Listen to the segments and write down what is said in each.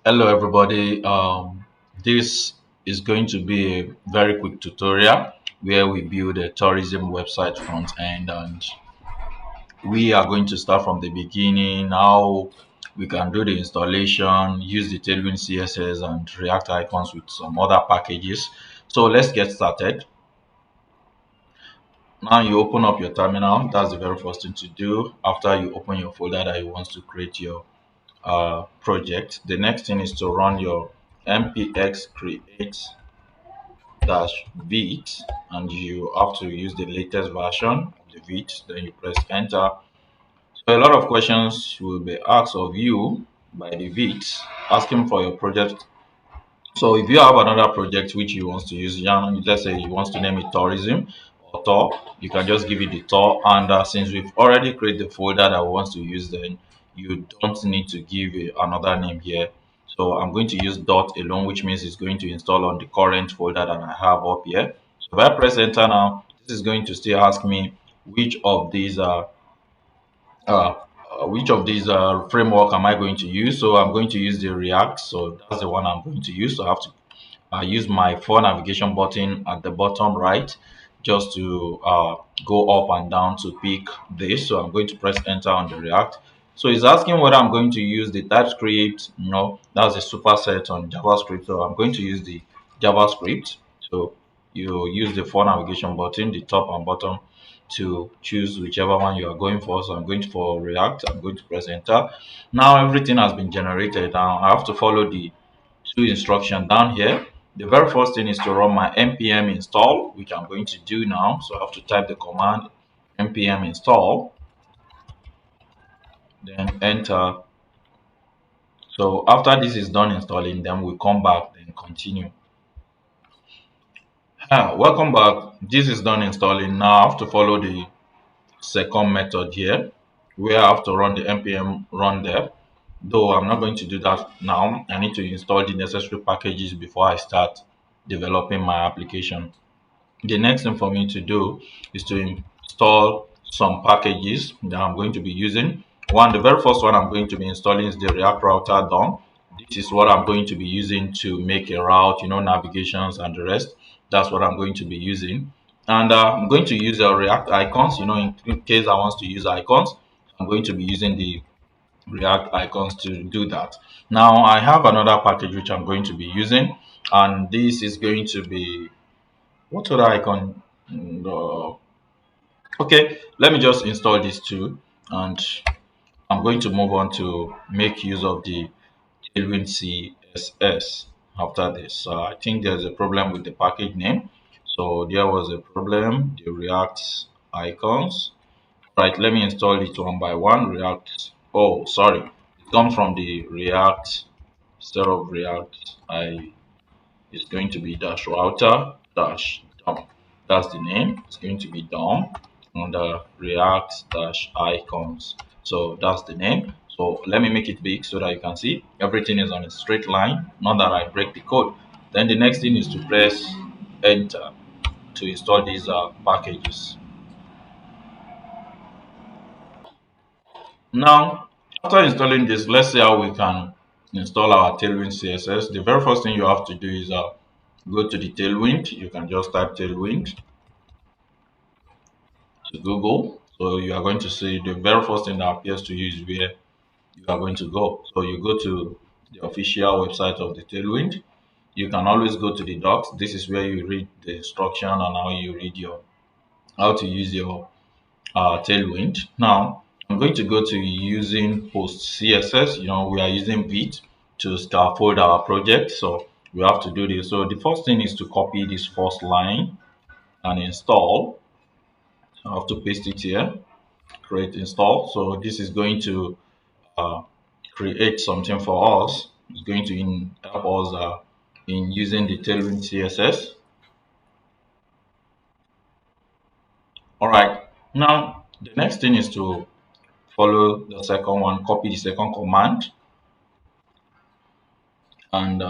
Hello, everybody. This is going to be a very quick tutorial where we build a tourism website front end, and we are going to start from the beginning. How we can do the installation, use the Tailwind CSS and React icons with some other packages. So let's get started. Now you open up your terminal. That's the very first thing to do after you open your folder that you want to create your project. The next thing is to run your npx create dash vit, and you have to use the latest version of the vit. Then you press enter. So a lot of questions will be asked of you by the vit, asking for your project. So if you have another project which you want to use, yeah, let's say you want to name it tourism or tour, you can just give it the tour. And since we've already created the folder that we want to use, then you don't need to give another name here. So I'm going to use dot alone, which means it's going to install on the current folder that I have up here. So if I press enter now, this is going to still ask me which of these are uh, framework am I going to use. So I'm going to use the React. So that's the one I'm going to use. So I have to use my phone navigation button at the bottom right just to go up and down to pick this. So I'm going to press enter on the React. So it's asking whether I'm going to use the TypeScript. That's the superset on JavaScript. So I'm going to use the JavaScript. So you use the phone navigation button, the top and bottom, to choose whichever one you are going for. So I'm going for React. I'm going to press enter. Now everything has been generated. Now I have to follow the two instructions down here. The very first thing is to run my npm install, which I'm going to do now. So I have to type the command npm install, then enter. So after this is done installing, then we come back, then continue. Welcome back. This is done installing. Now I have to follow the second method here, where I have to run the npm run there. Though I'm not going to do that now. I need to install the necessary packages before I start developing my application. The next thing for me to do is to install some packages that I'm going to be using. The very first one I'm going to be installing is the React Router DOM. This is what I'm going to be using to make a route, navigations and the rest. That's what I'm going to be using. And I'm going to use React icons, in case I want to use icons. I'm going to be using the React icons to do that. Now I have another package which I'm going to be using, and this is going to be what other icon? Okay, let me just install these two, and I'm going to move on to make use of the Tailwind CSS after this. I think there's a problem with the package name. So there was a problem, the React icons. Right, let me install it one by one. React, oh, sorry. It comes from the React, instead of React, it's going to be dash router dash DOM. That's the name. It's going to be DOM under React dash icons. So that's the name. So let me make it big so that you can see everything is on a straight line, not that I break the code. Then the next thing is to press enter to install these packages. Now, after installing this, let's see how we can install our Tailwind CSS. The very first thing you have to do is go to the Tailwind. You can just type Tailwind to Google. So you are going to see the very first thing that appears to you is where you are going to go. So you go to the official website of the Tailwind. You can always go to the docs. This is where you read the instruction and how you read your how to use your Tailwind. Now I'm going to go to using post CSS. We are using Vite to scaffold our project, so we have to do this. So the first thing is to copy this first line and install. I have to paste it here, create install. So this is going to uh, create something for us. It's going to help us in using the Tailwind CSS. All right. Now the next thing is to follow the second one, copy the second command and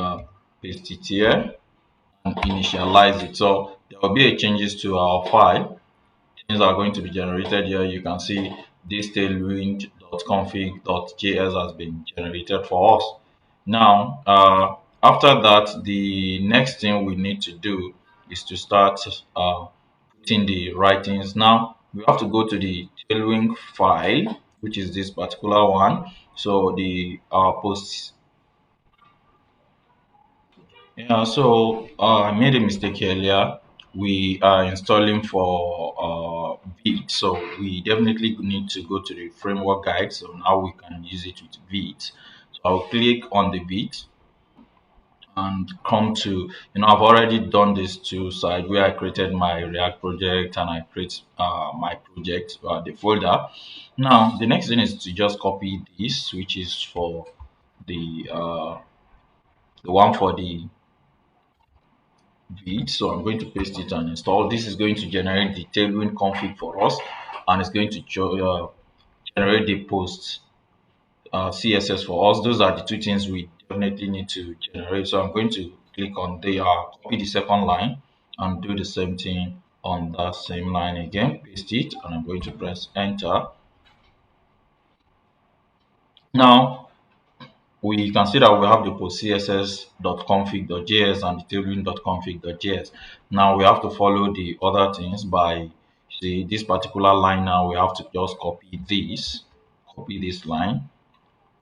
paste it here and initialize it. So there will be a changes to our file. Things are going to be generated here. You can see this tailwind.config.js has been generated for us. Now, after that, the next thing we need to do is to start putting the writings. Now, we have to go to the tailwind file, which is this particular one. So the post, yeah. So I made a mistake earlier. We are installing for Vite, so we definitely need to go to the framework guide. So now we can use it with Vite. So I'll click on the Vite and come to, I've already done this two side where I created my React project and I create my project, the folder. Now the next thing is to just copy this, which is for the one for the vid. So I'm going to paste it and install. This is going to generate the tailwind config for us, and it's going to generate the post CSS for us. Those are the two things we definitely need to generate. So I'm going to click on the copy the second line and do the same thing on that same line again. Paste it, and I'm going to press enter. Now we can see that we have the post css.config.js and the tailwind.config.js. Now we have to follow the other things by, see this particular line. Now we have to just copy this line,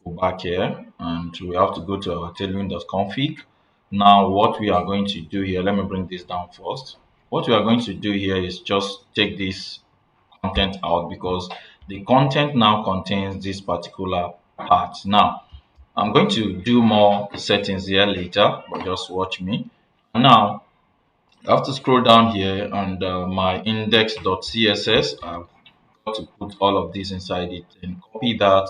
go back here, and we have to go to our tailwind.config. Now what we are going to do here, let me bring this down first. What we are going to do here is just take this content out, because the content now contains this particular part. Now I'm going to do more settings here later, but just watch me. Now I have to scroll down here, and my index.css, I've got to put all of this inside it and copy that.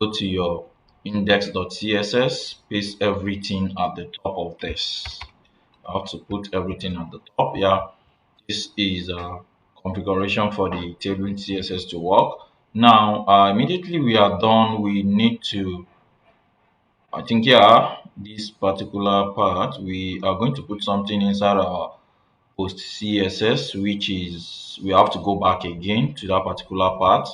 Go to your index.css, paste everything at the top of this. I have to put everything at the top. Yeah, this is a configuration for the tailwind CSS to work. Now, immediately we are done, we need to, I think, yeah, this particular part, we are going to put something inside our post CSS, which is, we have to go back again to that particular part,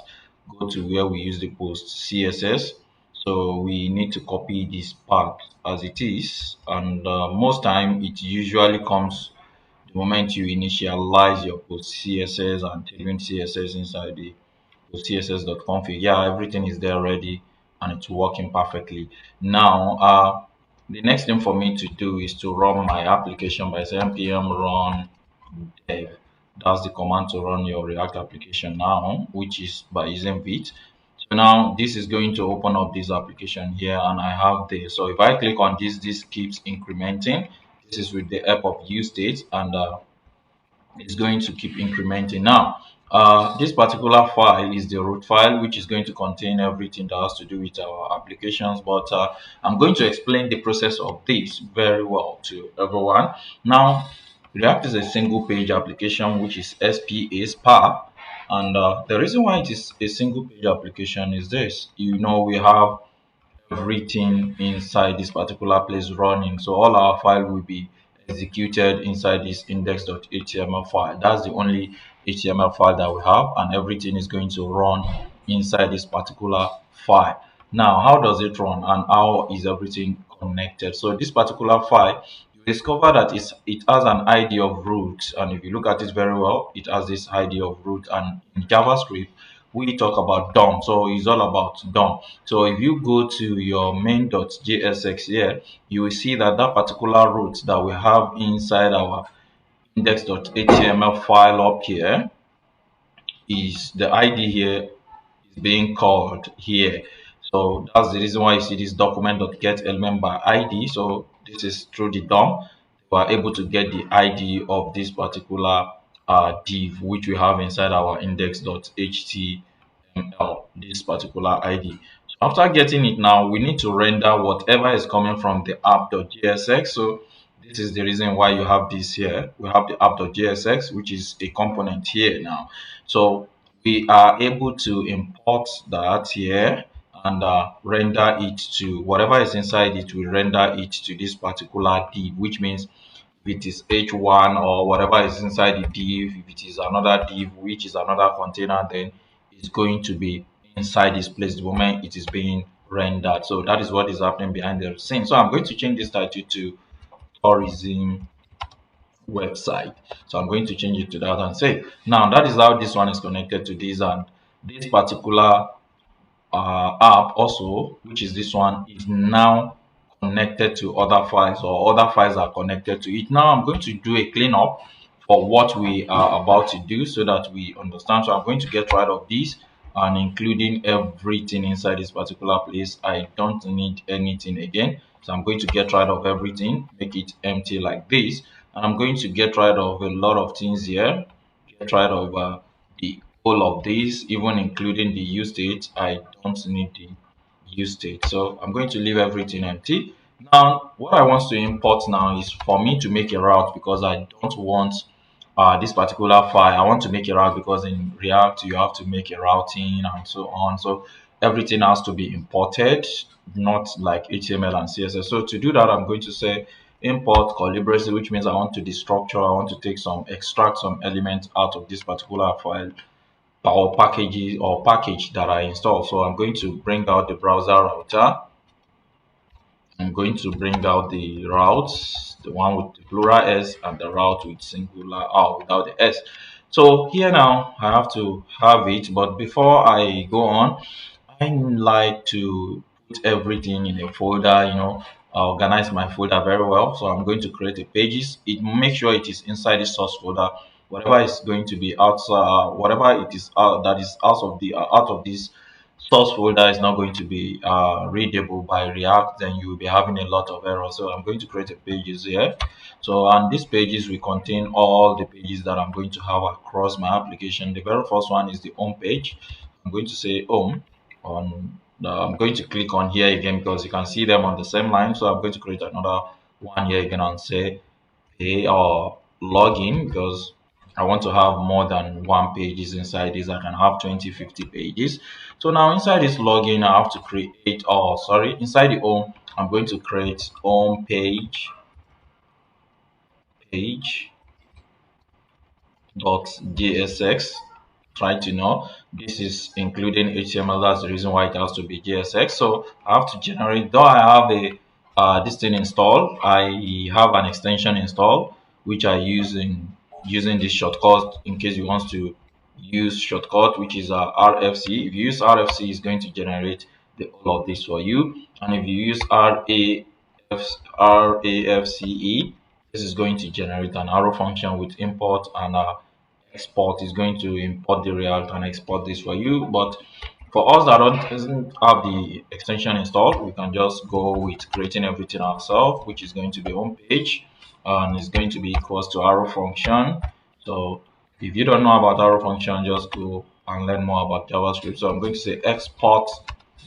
go to where we use the post CSS. So we need to copy this part as it is, and most time it usually comes the moment you initialize your post CSS and tailwind CSS inside the css.config. Yeah, everything is there ready and it's working perfectly. Now, the next thing for me to do is to run my application by saying npm run dev. That's the command to run your React application now, which is by using Vite. So now this is going to open up this application here, and I have this. So if I click on this, this keeps incrementing. This is with the help of usestate, and it's going to keep incrementing. Now, this particular file is the root file, which is going to contain everything that has to do with our applications. But I'm going to explain the process of this very well to everyone. Now, React is a single page application, which is SPA. And the reason why it is a single page application is this. We have everything inside this particular place running. So all our file will be executed inside this index.html file. That's the only HTML file that we have, and everything is going to run inside this particular file. Now, how does it run and how is everything connected? So this particular file, you discover that it has an ID of root, and if you look at it very well, it has this ID of root. And in JavaScript, we talk about DOM, so it's all about DOM. So if you go to your main.jsx here, you will see that that particular root that we have inside our index.html file up here, is the ID here is being called here. So that's the reason why you see this document.get element by ID. So this is through the DOM. We are able to get the ID of this particular div, which we have inside our index.html, this particular ID. So after getting it now, we need to render whatever is coming from the app.jsx. So this is the reason why you have this here. We have the app.jsx, which is a component here now. So we are able to import that here and render it to whatever is inside it. We render it to this particular div, which means if it is h1 or whatever is inside the div, if it is another div, which is another container, then it's going to be inside this place the moment it is being rendered. So that is what is happening behind the scene. So I'm going to change this title to tourism website. So I'm going to change it to that and say, now that is how this one is connected to this, and this particular app also, which is this one, is now connected to other files, or other files are connected to it. Now I'm going to do a cleanup for what we are about to do so that we understand. So I'm going to get rid of this and including everything inside this particular place. I don't need anything again. So I'm going to get rid of everything, make it empty like this. And I'm going to get rid of a lot of things here, get rid of the all of these, even including the use state. I don't need the use state. So I'm going to leave everything empty. Now, what I want to import now is for me to make a route, because I don't want this particular file. I want to make a route because in React you have to make a routing and so on. So everything has to be imported, not like HTML and CSS. So to do that, I'm going to say import calibracy, which means I want to destructure. I want to take some, extract some elements out of this particular file or packages or package that I install. So I'm going to bring out the browser router. I'm going to bring out the routes, the one with the plural S and the route with singular R without the S. So here now I have to have it, but before I go on, I like to put everything in a folder, organize my folder very well. So I'm going to create a pages. It make sure it is inside the source folder. Whatever is going to be outside, whatever it is that is out of this source folder is not going to be readable by React, then you will be having a lot of errors. So I'm going to create a pages here. So, and these pages will contain all the pages that I'm going to have across my application. The very first one is the home page. I'm going to say home on I'm going to click on here again because you can see them on the same line. So I'm going to create another one here again and say pay or login, because I want to have more than one pages inside this. I can have 20, 50 pages. So now inside this login, I have to create, oh, sorry, inside the home, I'm going to create home page .gsx. Try to know this is including HTML. That's the reason why it has to be JSX. So I have to generate, though I have a this thing installed, I have an extension installed which I use in using this shortcut in case you want to use shortcut, which is RFC. If you use RFC, it's going to generate all of this for you. And if you use RAFCE, this is going to generate an arrow function with import and export. Is going to import the React and export this for you. But for us that doesn't have the extension installed, we can just go with creating everything ourselves, which is going to be home page and it's going to be equals to arrow function. So if you don't know about arrow function, just go and learn more about JavaScript. So I'm going to say export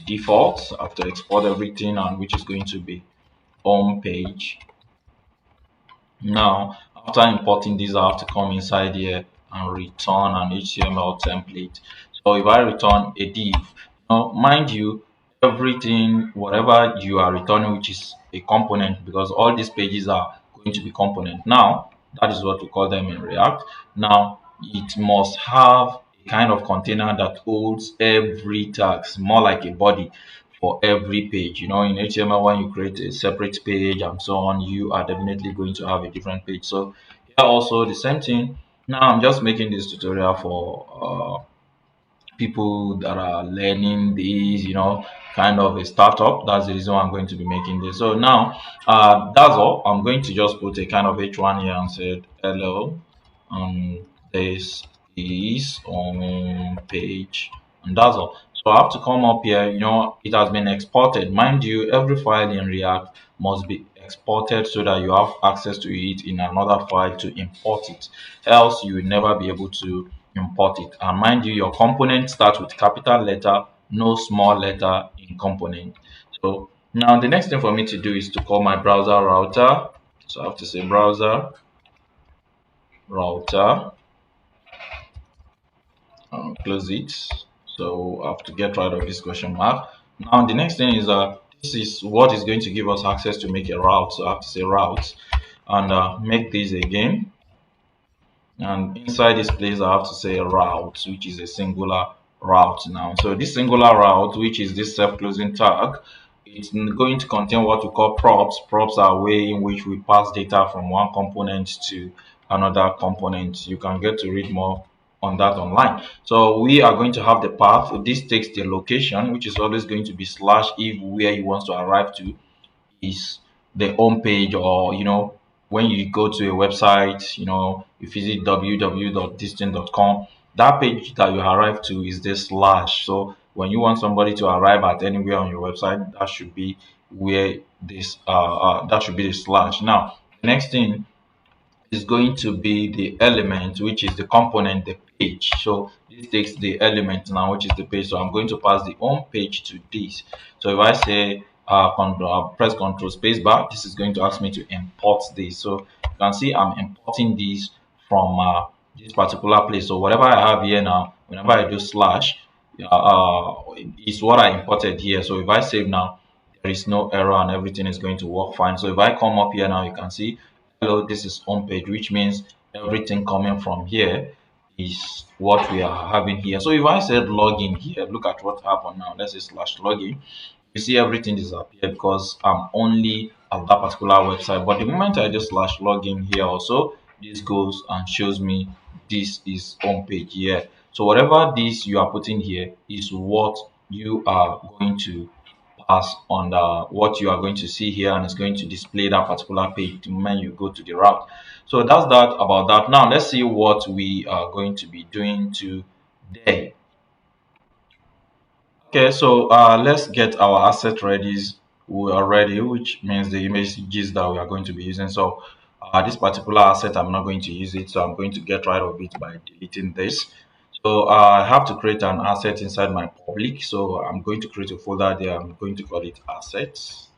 default after export everything, and which is going to be home page. Now, after importing this, I have to come inside here and return an HTML template. So if I return a div, now mind you, everything, whatever you are returning, which is a component, because all these pages are going to be component. Now, that is what we call them in React. Now, it must have a kind of container that holds every tags, more like a body for every page. In HTML, when you create a separate page and so on, you are definitely going to have a different page. So here also the same thing. Now I'm just making this tutorial for people that are learning these, kind of a startup. That's the reason why I'm going to be making this. So now that's all. I'm going to just put a kind of H1 here and say hello. This is on page, and that's all. So I have to come up here. It has been exported. Mind you, every file in React must be exported so that you have access to it in another file to import it. Else you will never be able to import it. And mind you, your component starts with capital letter, no small letter in component. So now the next thing for me to do is to call my browser router. So I have to say browser router, close it. So I have to get rid of this question mark. Now the next thing is this is what is going to give us access to make a route. So I have to say route and make this again. And inside this place, I have to say route, which is a singular route now. So this singular route, which is this self-closing tag, it's going to contain what we call props. Props are a way in which we pass data from one component to another component. You can get to read more on that online. So we are going to have the path. This takes the location, which is always going to be slash if where you want to arrive to is the home page, or when you go to a website, you visit www.distant.com, that page that you arrive to is this slash. So when you want somebody to arrive at anywhere on your website, that should be where this that should be the slash. Now the next thing is going to be the element, which is the component, the page. So this takes the element now, which is the page. So I'm going to pass the home page to this. So if I say press Control Space Bar, this is going to ask me to import this. So you can see I'm importing this from this particular place. So whatever I have here now, whenever I do slash, is what I imported here. So if I save now, there is no error and everything is going to work fine. So if I come up here now, you can see hello, this is home page, which means everything coming from here is what we are having here. So if I said login here, look at what happened now. Let's say slash login. You see everything disappear because I'm only at that particular website. But the moment I just slash login here also, this goes and shows me this is home page here. So whatever this you are putting here is what you are going to pass on what you are going to see here, and it's going to display that particular page the moment you go to the route. So that's that about that. Now let's see what we are going to be doing today. Okay, so let's get our asset ready. We are ready, which means the images that we are going to be using. So this particular asset, I'm not going to use it, so I'm going to get rid of it by deleting this. So I have to create an asset inside my public. So I'm going to create a folder there. I'm going to call it assets.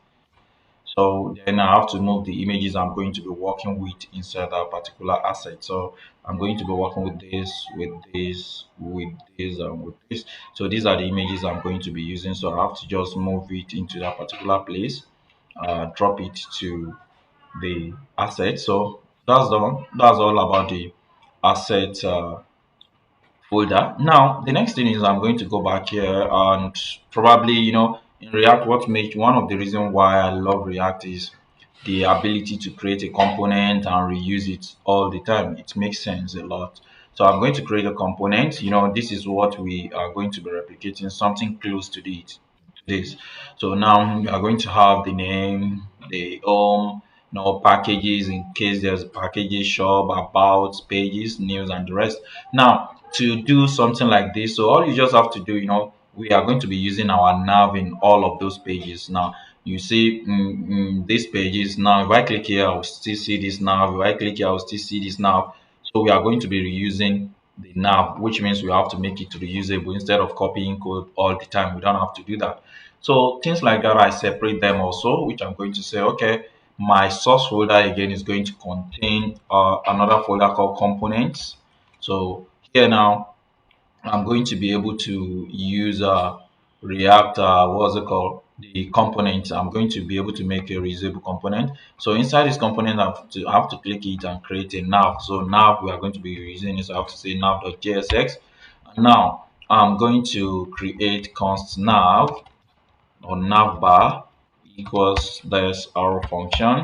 So then I have to move the images I'm going to be working with inside that particular asset. So I'm going to be working with this, with this, with this, and with this. So these are the images I'm going to be using. So I have to just move it into that particular place, drop it to the asset. So that's done. That's all about the asset folder. Now, the next thing is I'm going to go back here and probably, in React, what makes one of the reasons why I love React is the ability to create a component and reuse it all the time. It makes sense a lot. So I'm going to create a component. This is what we are going to be replicating, something close to this. So now we are going to have the name, the home, packages in case there's packages, shop, about, pages, news, and the rest. Now, to do something like this, so all you just have to do, we are going to be using our nav in all of those pages. Now, you see these pages. Now, if I click here, I'll still see this nav. If I click here, I'll still see this nav. So we are going to be reusing the nav, which means we have to make it reusable instead of copying code all the time. We don't have to do that. So things like that, I separate them also, which I'm going to say, okay, my source folder again is going to contain another folder called components. So here now, I'm going to be able to use React, what's it called? The component. I'm going to be able to make a reusable component. So inside this component, I have to click it and create a nav. So nav, we are going to be using this. I have to say nav.jsx. Now I'm going to create const nav or navbar equals this our function,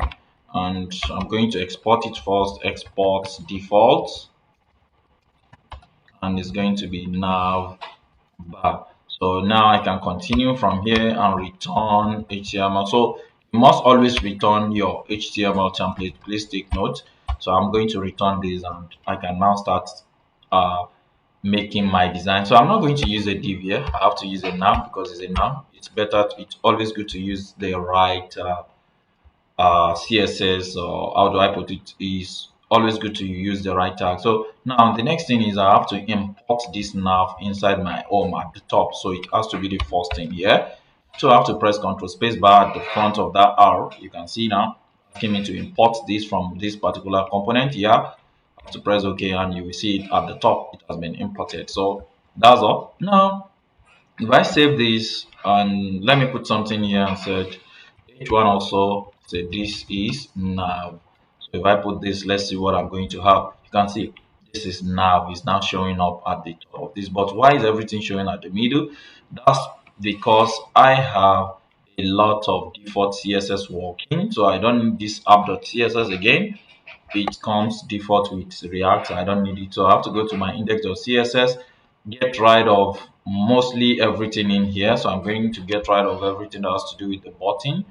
and I'm going to export it first. Export default, and it's going to be nav bar. So now I can continue from here and return HTML. So you must always return your HTML template. Please take note. So I'm going to return this, and I can now start uh, making my design. So I'm not going to use a div here. I have to use a nav because it's a nav. It's better. It's always good to use the right CSS, or how do I put it, is always good to use the right tag. So now the next thing is I have to import this nav inside my home at the top. So it has to be the first thing here. So I have to press Ctrl Space Bar at the front of that R. You can see now asking me to import this from this particular component here. I have to press OK, and you will see it at the top. It has been imported. So that's all. Now if I save this and let me put something here and said H1 also say this is nav. So if I put this, let's see what I'm going to have. You can see this is nav is now showing up at the top of this. But why is everything showing at the middle? That's because I have a lot of default CSS working, so I don't need this app.css again. It comes default with React. I don't need it, so I have to go to my index.css, get rid of mostly everything in here. So I'm going to get rid of everything that has to do with the button,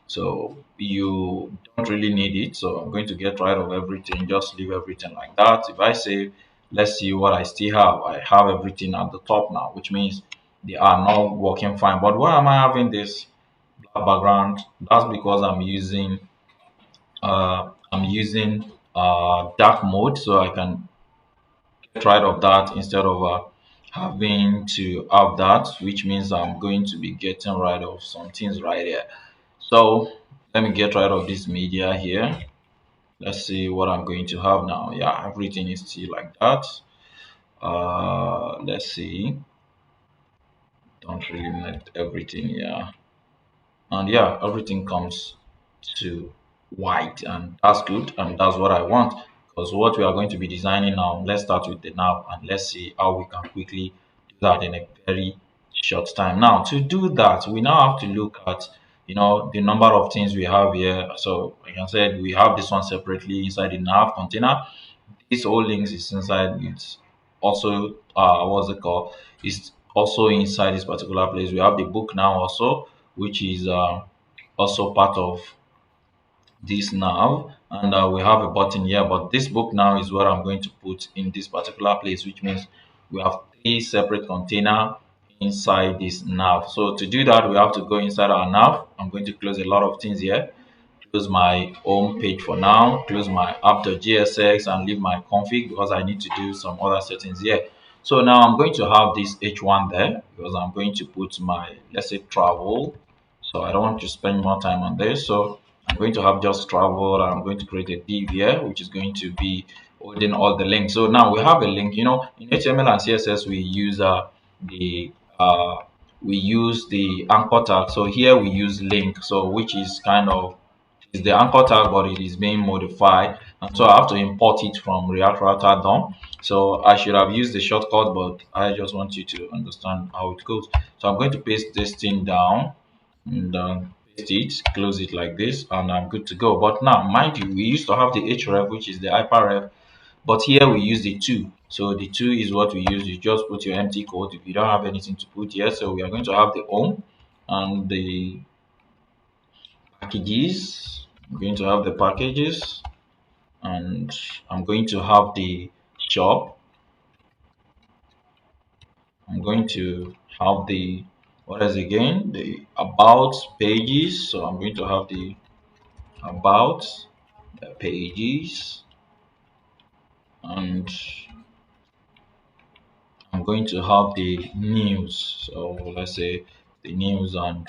so you don't really need it. So I'm going to get rid of everything, just leave everything like that. If I say, let's see what I still have, I have everything at the top now, which means they are not working fine. But why am I having this black background? That's because I'm using dark mode, so I can get rid of that instead of having to have that, which means I'm going to be getting rid of some things right here. So let me get rid of this media here. Let's see what I'm going to have now. Yeah, everything is still like that. Let's see. Don't really need everything. Yeah, and yeah, everything comes to white, and that's good, and that's what I want, because what we are going to be designing now, let's start with the nav and let's see how we can quickly do that in a very short time. Now, to do that, we now have to look at the number of things we have here. So like I said, we have this one separately inside the nav container. This whole links is inside. It's also what's it called, it's also inside this particular place. We have the book now also, which is also part of this nav, and we have a button here, but this book now is what I'm going to put in this particular place, which means we have three separate container inside this nav. So to do that, we have to go inside our nav. I'm going to close a lot of things here, close my home page for now, close my app.jsx, and leave my config because I need to do some other settings here. So now I'm going to have this h1 there because I'm going to put my, let's say, travel. So I don't want to spend more time on this. So I'm going to have just travel, and I'm going to create a div here, which is going to be holding all the links. So now we have a link. In HTML and CSS, the uh, we use the anchor tag. So here we use link, so which is kind of is the anchor tag, but it is being modified, and so I have to import it from React Router DOM. So I should have used the shortcut, but I just want you to understand how it goes. So I'm going to paste this thing down and paste it, close it like this, and I'm good to go. But now, mind you, we used to have the href, which is the hyperref, but here we use the two. So the two is what we use. You just put your empty code if you don't have anything to put here. So we are going to have the home and the packages. I'm going to have the packages, and I'm going to have the shop. I'm going to have the, what is again, the about pages. So I'm going to have the about pages, and I'm going to have the news. So let's say the news, and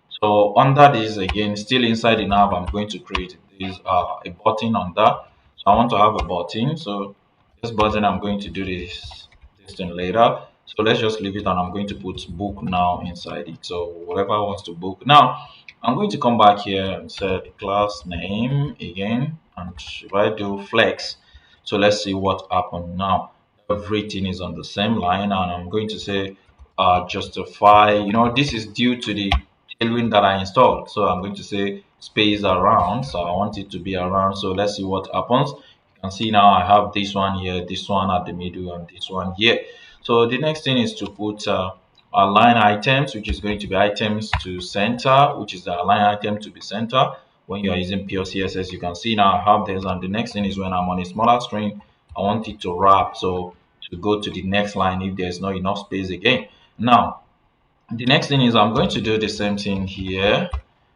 so under this again, still inside the nav, I'm going to create this a button on that. So I want to have a button. So this button, I'm going to do this thing later. So let's just leave it, and I'm going to put book now inside it. So whatever wants to book. Now I'm going to come back here and set class name again, and if I do flex, so let's see what happened now. Everything is on the same line, and I'm going to say justify. This is due to the tailwind that I installed. So I'm going to say space around. So I want it to be around. So let's see what happens. You can see now I have this one here, this one at the middle, and this one here. So the next thing is to put align items, which is going to be items to center, which is the align item to be center. When you are using pure CSS, you can see now I have this, and the next thing is when I'm on a smaller screen, I want it to wrap. So to go to the next line if there's not enough space again. Now, the next thing is I'm going to do the same thing here.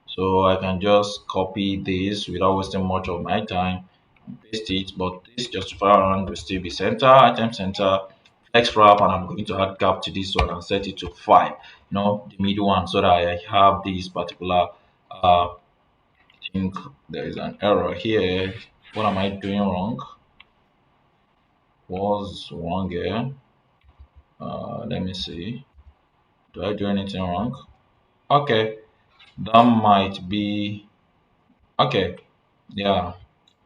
So I can just copy this without wasting much of my time and paste it. But this justify around will still be center, item center, flex wrap, and I'm going to add gap to this one and set it to 5. The middle one, so that I have this particular I think there is an error here. What am I doing wrong? Was wrong here. Let me see. Do I do anything wrong? Okay, that might be okay. Yeah.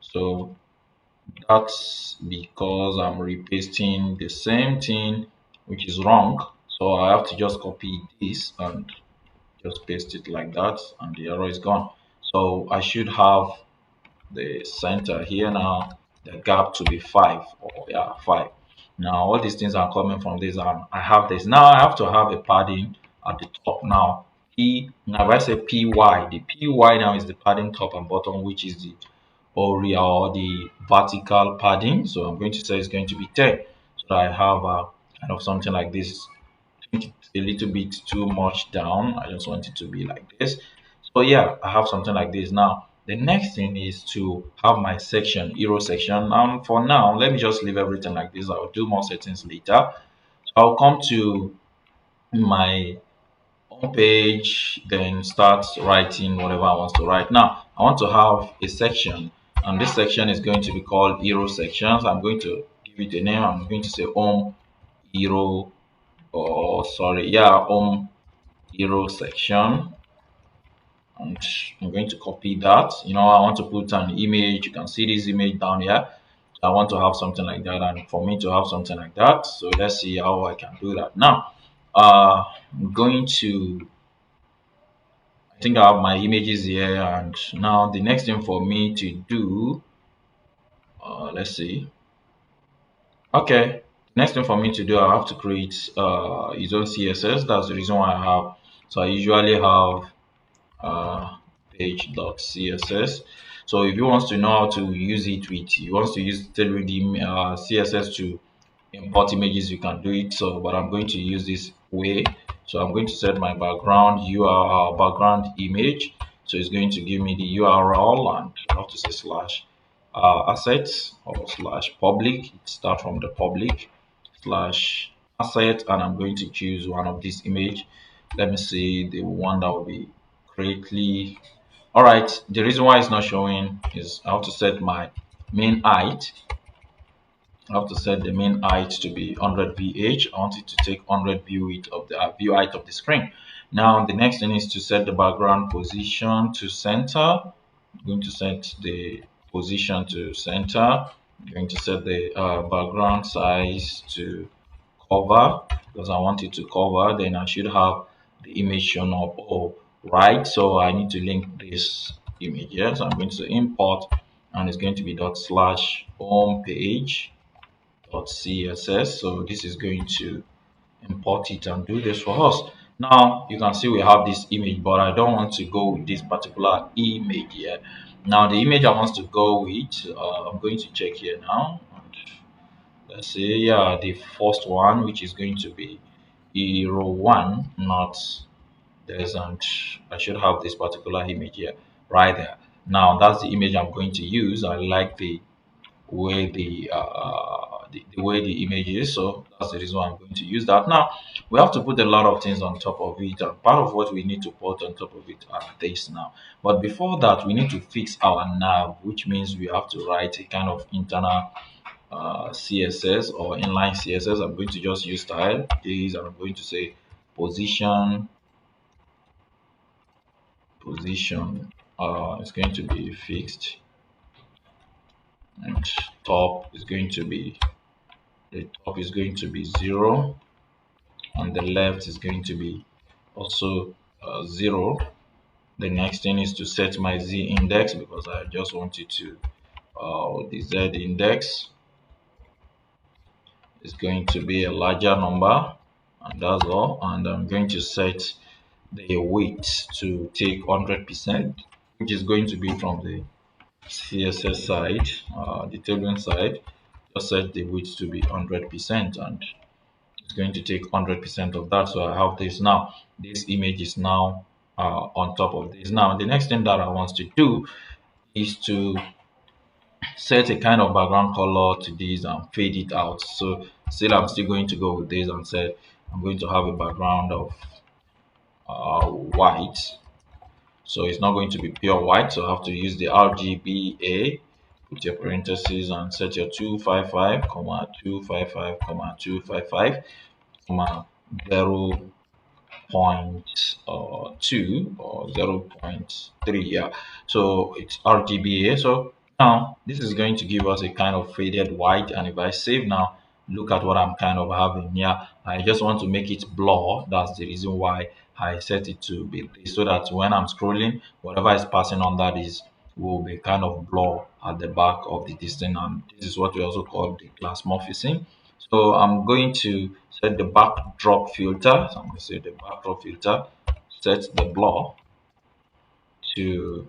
So That's because I'm repasting the same thing, which is wrong. So I have to just copy this and just paste it like that, and the error is gone. So I should have the center here now, the gap to be 5, or yeah, 5. Now all these things are coming from this, and I have this. Now I have to have a padding at the top. Now now if I say py, the py now is the padding top and bottom, which is the or the vertical padding. So I'm going to say it's going to be 10. So that I have kind of something like this. I think it's a little bit too much down. I just want it to be like this. So yeah, I have something like this. Now the next thing is to have my section, hero section. For now, let me just leave everything like this. I'll do more settings later. I'll come to my home page, then start writing whatever I want to write. Now, I want to have a section, and this section is going to be called hero sections. I'm going to give it a name. I'm going to say home hero, or sorry, yeah, home hero section. And I'm going to copy that. I want to put an image. You can see this image down here. I want to have something like that, and for me to have something like that, so let's see how I can do that. Now, I'm going to, I think I have my images here, and now the next thing for me to do, let's see. Okay, next thing for me to do, I have to create its own CSS. That's the reason why I have. So I usually have page.css. So if you want to know how to use it with, you want to use tell you the CSS to import images, you can do it. So but I'm going to use this way. So I'm going to set my background URL, background image. So it's going to give me the URL, and I have to say slash assets, or slash public. Start from the public slash asset, and I'm going to choose one of these image. Let me see the one that will be greatly. All right, the reason why it's not showing is I have to set my main height. I have to set the main height to be 100 VH. I want it to take 100 view height of the view height of the screen. Now the next thing is to set the background position to center. I'm going to set the position to center. I'm going to set the background size to cover, because I want it to cover. Then I should have the image shown up all right. So I need to link this image here. So I'm going to import, and it's going to be dot slash home page dot css. So this is going to import it and do this for us. Now you can see we have this image, but I don't want to go with this particular image here. Now the image I want to go with, I'm going to check here now. Let's say, yeah, the first one, which is going to be hero one, not there's and I should have this particular image here right there. Now that's the image I'm going to use. I like the way the way the image is, so that's the reason why I'm going to use that. Now we have to put a lot of things on top of it, and part of what we need to put on top of it are this now. But before that, we need to fix our nav, which means we have to write a kind of internal CSS or inline CSS. I'm going to just use style this, and I'm going to say position position is going to be fixed, and top is going to be the top is going to be 0, and the left is going to be also 0. The next thing is to set my z index, because I just want it to the z index is going to be a larger number, and that's all. And I'm going to set the weight to take 100%, which is going to be from the CSS side, the table side. Just set the weight to be 100%, and it's going to take 100% of that. So I have this now. This image is now on top of this. Now the next thing that I want to do is to set a kind of background color to this and fade it out. So still I'm still going to go with this and say I'm going to have a background of white. So it's not going to be pure white, so I have to use the RGBA, put your parentheses and set your 255 comma 255 comma 255 comma 0.2 or 0.3. Yeah, so it's RGBA. So Now, this is going to give us a kind of faded white. And if I save now, look at what I'm kind of having here. I just want to make it blur. That's the reason why I set it to be this, so that when I'm scrolling, whatever is passing under this will be kind of blur at the back of the distance. And this is what we also call the class morphism. So I'm going to set the backdrop filter. So I'm going to say the backdrop filter, set the blur to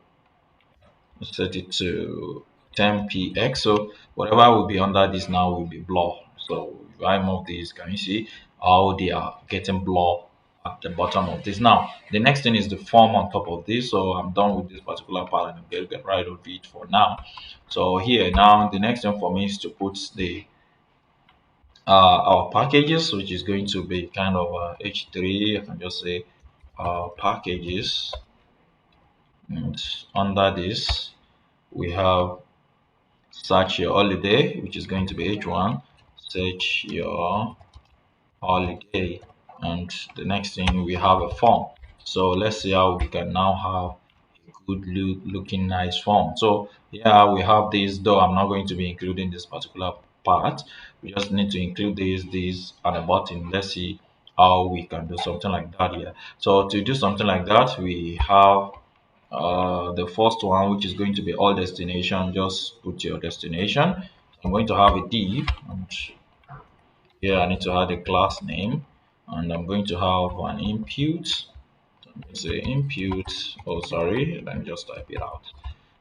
set it to 10px. So whatever will be under this now will be blur. So if I move this, can you see how they are getting blur at the bottom of this? Now the next thing is the form on top of this. So I'm done with this particular part and I'm going to get rid of it for now. So here now the next thing for me is to put the our packages, which is going to be kind of h3. I can just say packages, and under this we have search your holiday, which is going to be H1. Search your holiday. And the next thing, we have a form. So let's see how we can now have a good looking nice form. So yeah, we have this, though I'm not going to be including this particular part. We just need to include this and a button. Let's see how we can do something like that here. So to do something like that, we have the first one, which is going to be all destination. Just put your destination. I'm going to have a div, and here I need to add a class name, and I'm going to have an input. Say input. Oh, sorry, let me just type it out.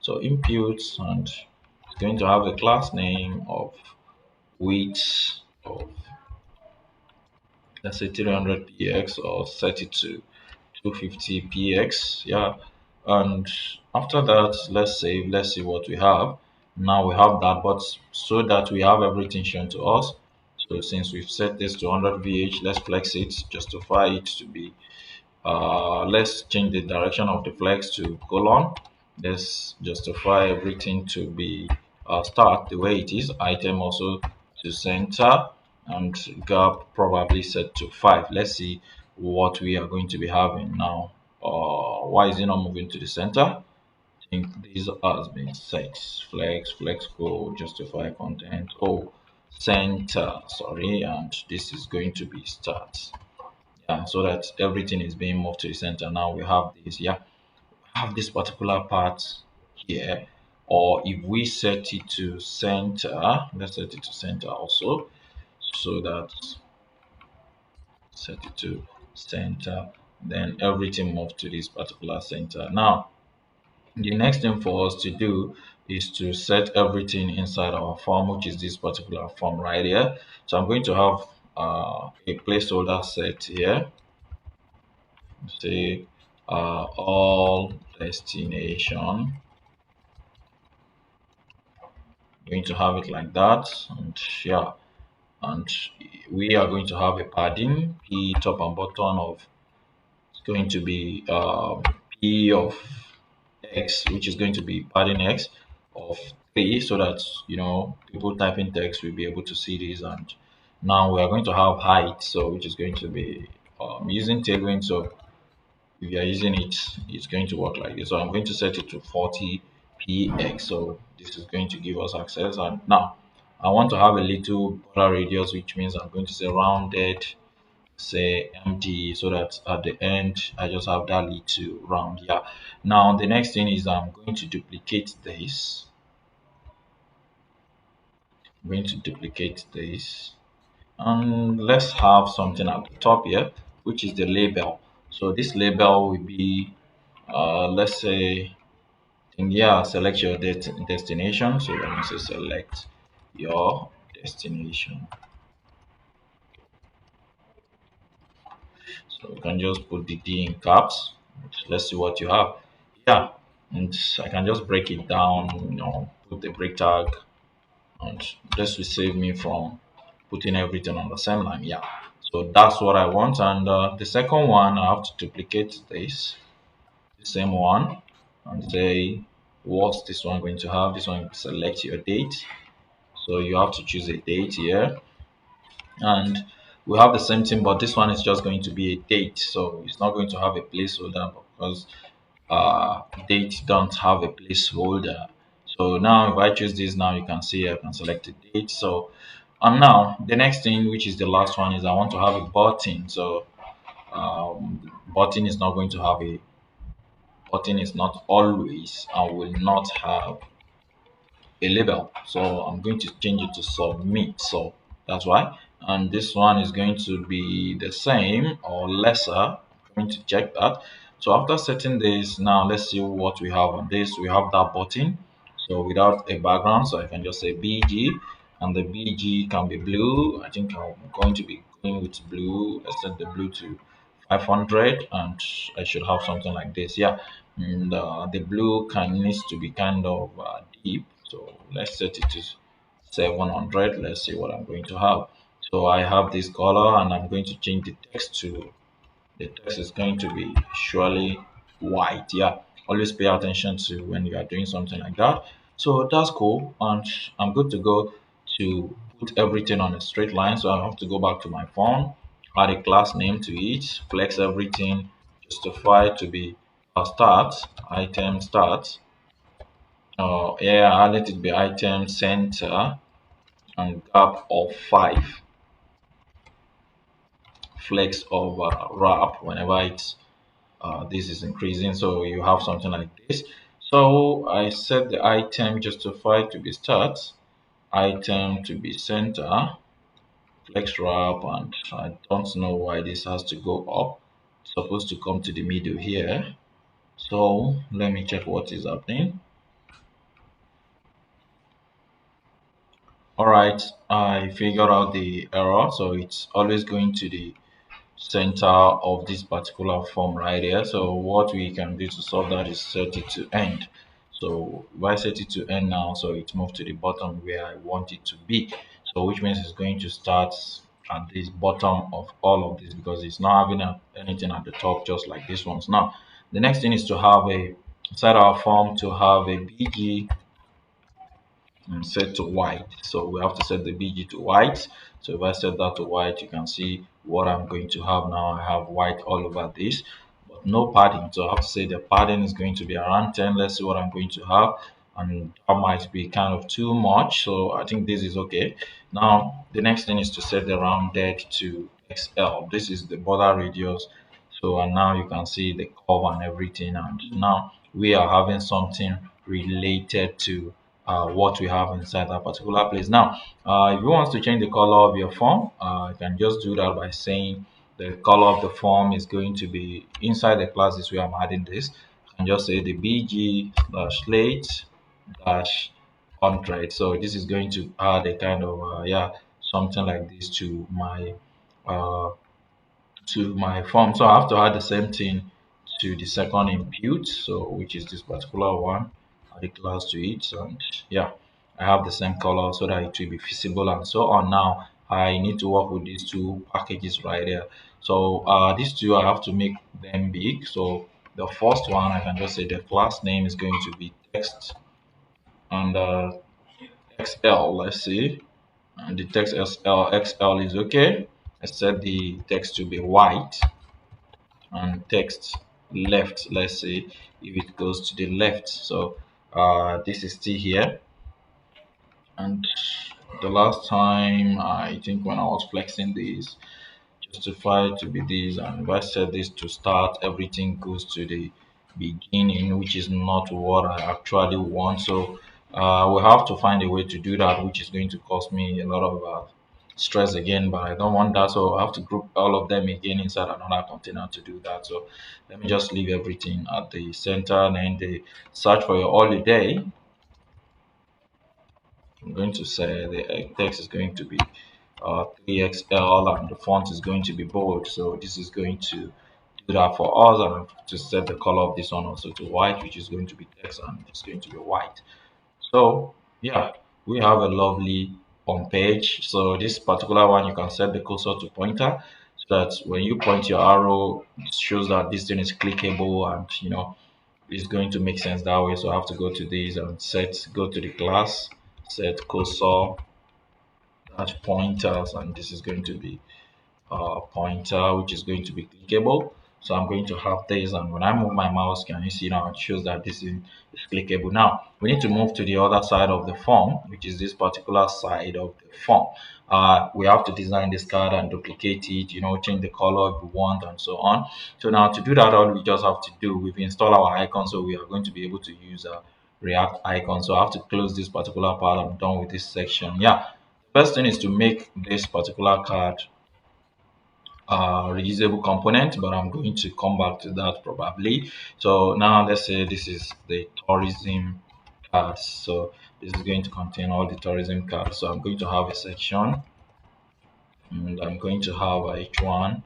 So input, and it's going to have a class name of width of, let's say, 300px, or set it to 250px. Yeah, and after that, let's save. Let's see what we have. Now we have that, but so that we have everything shown to us. So since we've set this to 100 vh, let's flex it, justify it to be, let's change the direction of the flex to colon. Let's justify everything to be start the way it is. Item also to center, and gap probably set to 5. Let's see what we are going to be having now. Why is it not moving to the center? I think this has been set. Flex go, justify content. Oh, center, sorry, and this is going to be start. Yeah, so that everything is being moved to the center. Now we have this, yeah, have this particular part here. Or if we set it to center, let's set it to center also, so that, set it to center, then everything moves to this particular center. Now the next thing for us to do is to set everything inside our form, which is this particular form right here. So I'm going to have a placeholder set here. Say all destination. I'm going to have it like that, and yeah, and we are going to have a padding p top and bottom of, it's going to be p of x, which is going to be padding x of 3, so that people typing text will be able to see this. And now we are going to have height, so which is going to be using tailwind. So if you are using it, it's going to work like this. So I'm going to set it to 40px. So this is going to give us access. And now I want to have a little border radius, which means I'm going to say rounded, say empty, so that at the end I just have that little round. Yeah. Now the next thing is I'm going to duplicate this. I'm going to duplicate this, and let's have something at the top here, which is the label. So this label will be, let's say, yeah, select your destination. So let me say select your destination. So you can just put the D in caps. Let's see what you have. Yeah, and I can just break it down, put the break tag, and this will save me from putting everything on the same line. Yeah, so that's what I want. And the second one, I have to duplicate this, the same one, and say, what's this one going to have? This one, select your date. So you have to choose a date here, and we have the same thing, but this one is just going to be a date. So it's not going to have a placeholder, because date don't have a placeholder. So now if I choose this now, you can see I can select a date. So and now the next thing, which is the last one, is I want to have a button. So button is not going to have a button is not always and will not have a label. So I'm going to change it to submit. So that's why. And this one is going to be the same or lesser. I'm going to check that. So after setting this, now let's see what we have on this. We have that button. So without a background, so I can just say BG, and the BG can be blue. I think I'm going to be going with blue. Let's set the blue to 500, and I should have something like this. Yeah, and the blue can needs to be kind of deep, so let's set it to 700. Let's see what I'm going to have. So I have this color, and I'm going to change the text to the text is going to be surely white. Yeah, always pay attention to when you are doing something like that. So that's cool, and I'm good to go to put everything on a straight line. So I have to go back to my phone, add a class name to it, flex everything, justify to be start item start. Yeah, I let it be item center and gap of 5, flex of wrap whenever it's this is increasing, so you have something like this. So I set the item justified to be start, item to be center, flex wrap, and I don't know why this has to go up. It's supposed to come to the middle here. So let me check what is happening. All right, I figured out the error. So it's always going to the center of this particular form right here. So what we can do to solve that is set it to end. So if I set it to end now, so it moved to the bottom where I want it to be. So which means it's going to start at this bottom of all of this because it's not having anything at the top just like this one's. Now the next thing is to have a inside our form to have a BG set to white. So we have to set the BG to white. So if I set that to white, you can see what I'm going to have now. I have white all over this, but no padding. So I have to say the padding is going to be around 10. Let's see what I'm going to have. And that might be kind of too much. So I think this is okay. Now, the next thing is to set the rounded to XL. This is the border radius. So and now you can see the curve and everything. And now we are having something related to what we have inside that particular place. Now, if you want to change the color of your form, you can just do that by saying the color of the form is going to be inside the classes where I'm adding this. And just say the BG slash slate dash 100. So this is going to add a kind of yeah, something like this uh, to my form. So I have to add the same thing to the second input, so which is this particular one, add a class to it, and yeah, I have the same color so that it will be visible and so on. Now I need to work with these two packages right here. So these two I have to make them big. So the first one I can just say the class name is going to be text and XL. Let's see, and the text XL is okay. I set the text to be white and text left. Let's say if it goes to the left. So this is still here. And the last time I think when I was flexing this justified to be this, and if I set this to start, everything goes to the beginning, which is not what I actually want. So we have to find a way to do that, which is going to cost me a lot of stress again, but I don't want that. So I have to group all of them again inside another container to do that. So let me just leave everything at the center, and then the search for your holiday. I'm going to say the text is going to be 3XL and the font is going to be bold. So this is going to do that for us, and I have to set the color of this one also to white, which is going to be text and it's going to be white. So yeah, we have a lovely home page. So this particular one, you can set the cursor to pointer so that when you point your arrow, it shows that this thing is clickable, and it's going to make sense that way. So I have to go to this and go to the class, set cursor dash pointers, and this is going to be pointer, which is going to be clickable. So I'm going to have this, and when I move my mouse, can you see now it shows that is clickable. Now we need to move to the other side of the form, which is this particular side of the form. We have to design this card and duplicate it, change the color if we want and so on. So now to do that, all we just have to do, we've installed our icon, so we are going to be able to use a React icon. So I have to close this particular part. I'm done with this section. Yeah, first thing is to make this particular card reusable component, but I'm going to come back to that probably. So now let's say this is the tourism cards. So this is going to contain all the tourism cards. So I'm going to have a section, and I'm going to have each one,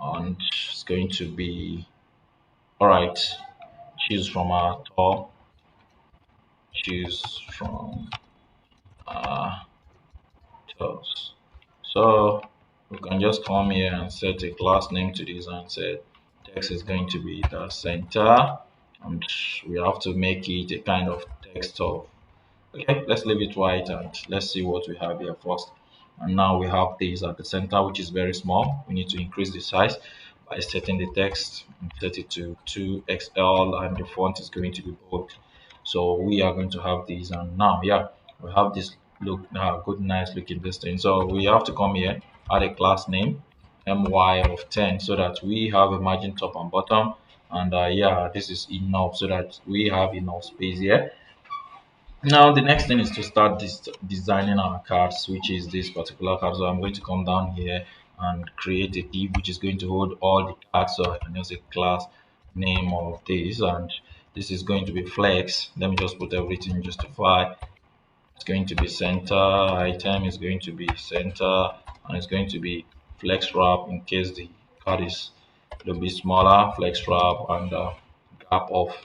and it's going to be all right. Choose from our tour. Choose from tours. So we can just come here and set a class name to this and say text is going to be the center, and we have to make it a kind of text of, okay, let's leave it white and let's see what we have here first. And now we have this at the center, which is very small. We need to increase the size by setting the text and set it to 2XL, and the font is going to be bold. So we are going to have these, and now, yeah, we have this look good, nice looking this thing. So we have to come here, add a class name, my of 10, so that we have a margin top and bottom. And yeah, this is enough so that we have enough space here. Now the next thing is to start designing our cards, which is this particular card. So I'm going to come down here and create a div which is going to hold all the cards. So I can just say class name of this, and this is going to be flex. Let me just put everything justify. It's going to be center, item is going to be center, and it's going to be flex wrap in case the card is a little bit smaller, flex wrap, and gap of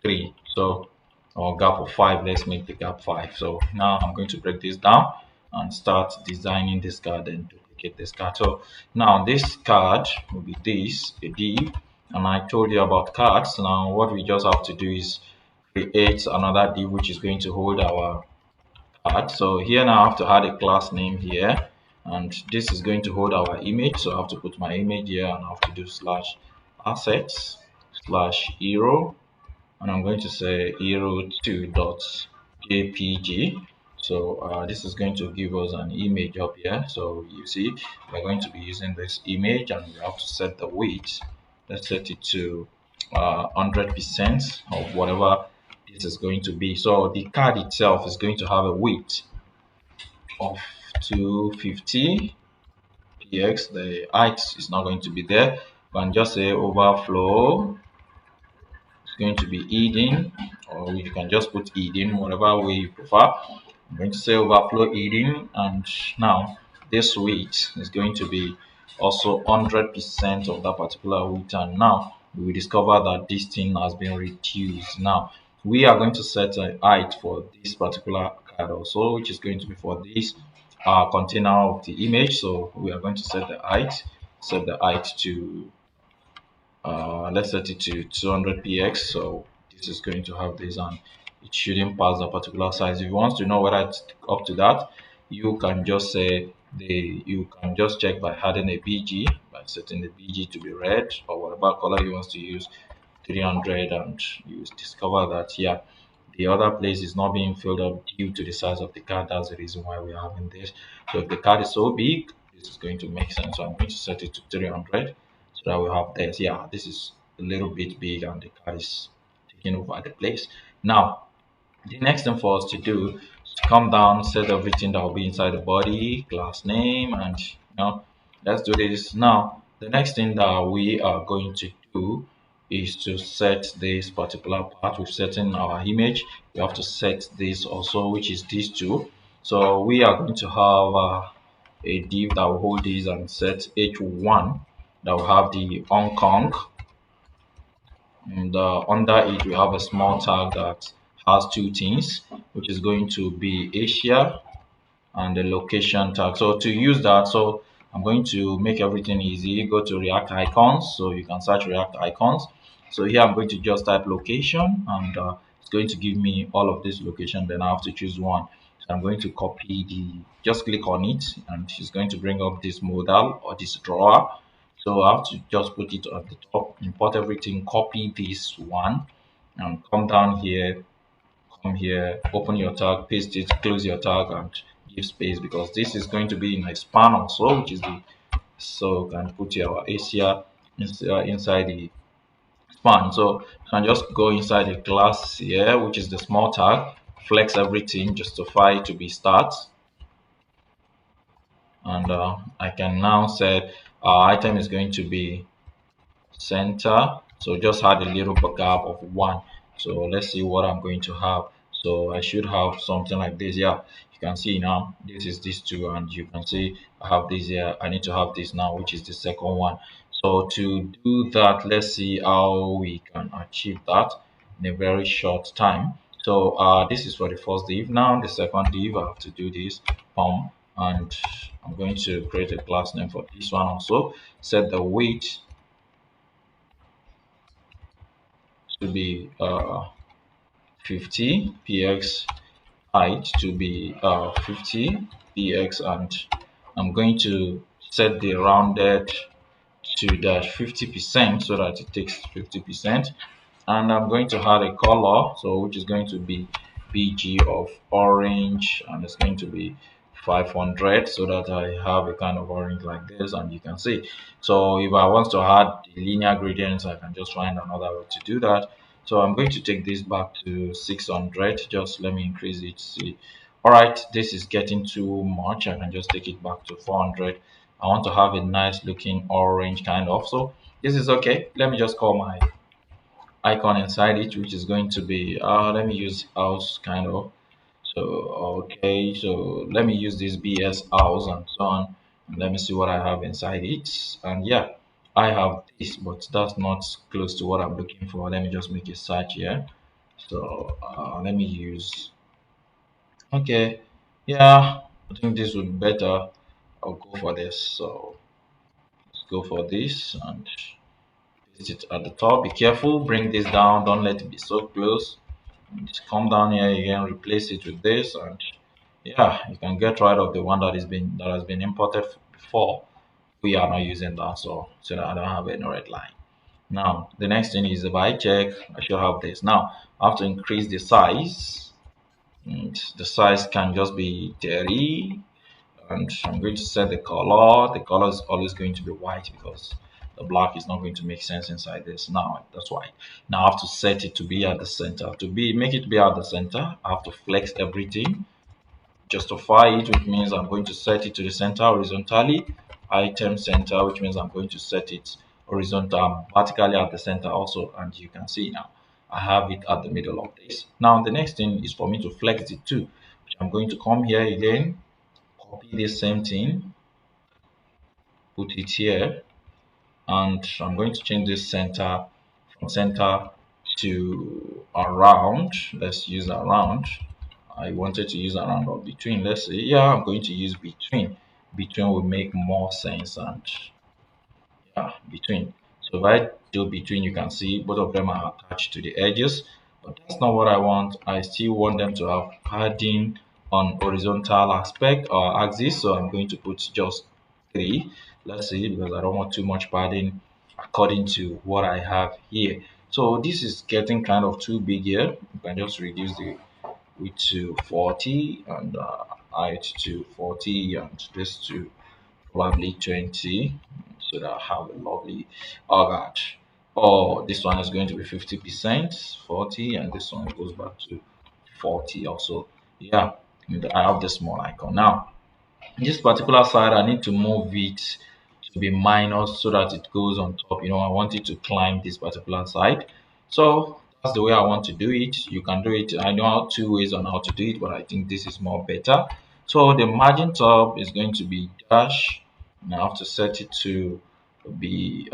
3. So, or gap of 5, let's make the gap 5. So now I'm going to break this down and start designing this card and duplicate this card. So now this card will be this, a div, and I told you about cards. Now what we just have to do is create another div which is going to hold our card. So here now I have to add a class name here, and this is going to hold our image. So I have to put my image here, and I have to do slash assets slash hero, and I'm going to say hero2.jpg. So this is going to give us an image up here. So you see, we're going to be using this image, and we have to set the weight. Let's set it to 100% of whatever this is going to be. So the card itself is going to have a weight of 250 px. The height is not going to be there. You can just say overflow. It's going to be hidden, or you can just put hidden, whatever way you prefer. I'm going to say overflow hidden, and now this weight is going to be also 100% of that particular weight. And now we will discover that this thing has been reduced. Now we are going to set a height for this particular card also, which is going to be for this container of the image. So we are going to set the height to let's set it to 200 px. So this is going to have this, and it shouldn't pass a particular size. If you want to know whether it's up to that, you can just say you can just check by adding a bg, by setting the bg to be red or whatever color you want to use, 300, and you discover that, yeah, the other place is not being filled up due to the size of the card. That's the reason why we're having this. So if the card is so big, this is going to make sense. So I'm going to set it to 300, so that we have this. Yeah, this is a little bit big, and the card is taking over the place. Now the next thing for us to do is to come down, set everything that will be inside the body, class name, and let's do this. Now the next thing that we are going to do is to set this particular part. We've set in our image. We have to set this also, which is these two. So we are going to have a div that will hold these, and set h1 that will have the Hong Kong, and under it we have a small tag that has two things, which is going to be Asia and the location tag. So to use that, so I'm going to make everything easy. Go to React icons, so you can search React icons. So here I'm going to just type location, and it's going to give me all of this location. Then I have to choose one. So I'm going to copy just click on it, and it's going to bring up this modal or this drawer. So I have to just put it at the top, import everything, copy this one, and come down here, come here, open your tag, paste it, close your tag, and give space because this is going to be in a span also, which is the so you can put your ACR inside the span. So you can just go inside the class here, which is the small tag, flex everything, justify it to be start, and I can now set item is going to be center. So just add a little gap of one. So let's see what I'm going to have. So I should have something like this. Yeah, you can see now this is this two, and you can see I have this here. I need to have this now, which is the second one. So to do that, let's see how we can achieve that in a very short time. So this is for the first div. Now the second div, I have to do this and I'm going to create a class name for this one also. Set the weight to be 50 px, height to be 50 px, and I'm going to set the rounded to that 50% so that it takes 50%, and I'm going to add a color, so which is going to be bg of orange, and it's going to be 500 so that I have a kind of orange like this, and you can see. So if I want to add the linear gradients, I can just find another way to do that. So I'm going to take this back to 600. Just let me increase it. See, all right, this is getting too much. I can just take it back to 400. I want to have a nice looking orange kind of. So this is okay. Let me just call my icon inside it, which is going to be, let me use house kind of. So, okay, so let me use this BS house and so on. And let me see what I have inside it. And yeah, I have this, but that's not close to what I'm looking for. Let me just make a search here. So let me use, okay, yeah, I think this would be better. I'll go for this. So let's go for this and paste it at the top. Be careful, bring this down, don't let it be so close. Just come down here again, replace it with this, and yeah, you can get rid of the one that has been imported before. We are not using that, so that I don't have any red line. Now the next thing is if I check, I should have this. Now I have to increase the size, and the size can just be 30, and I'm going to set the color. The color is always going to be white because the black is not going to make sense inside this. Now that's why. Now I have to set it to be at the center. To be make it be at the center, I have to flex everything, justify it, which means I'm going to set it to the center horizontally. Item center, which means I'm going to set it horizontal, vertically at the center also. And you can see now I have it at the middle of this. Now the next thing is for me to flex it too. I'm going to come here again, copy this same thing, put it here, and I'm going to change this center from center to around. Let's use around. I wanted to use around or between. Let's say, yeah, I'm going to use between. Between will make more sense, and yeah, between. So if I do between, you can see both of them are attached to the edges, but that's not what I want. I still want them to have padding on horizontal aspect or axis. So I'm going to put just 3. Let's see, because I don't want too much padding according to what I have here. So this is getting kind of too big here. You can just reduce the width to 40 and height to 40 and this to probably 20, so that I have a lovely, oh god, oh, this one is going to be 50%, 40, and this one goes back to 40 also. Yeah, and I have the small icon now. This particular side, I need to move it to be minus so that it goes on top. I want it to climb this particular side. So that's the way I want to do it. You can do it. I know how 2 ways on how to do it, but I think this is more better. So the margin top is going to be dash. Now I have to set it to be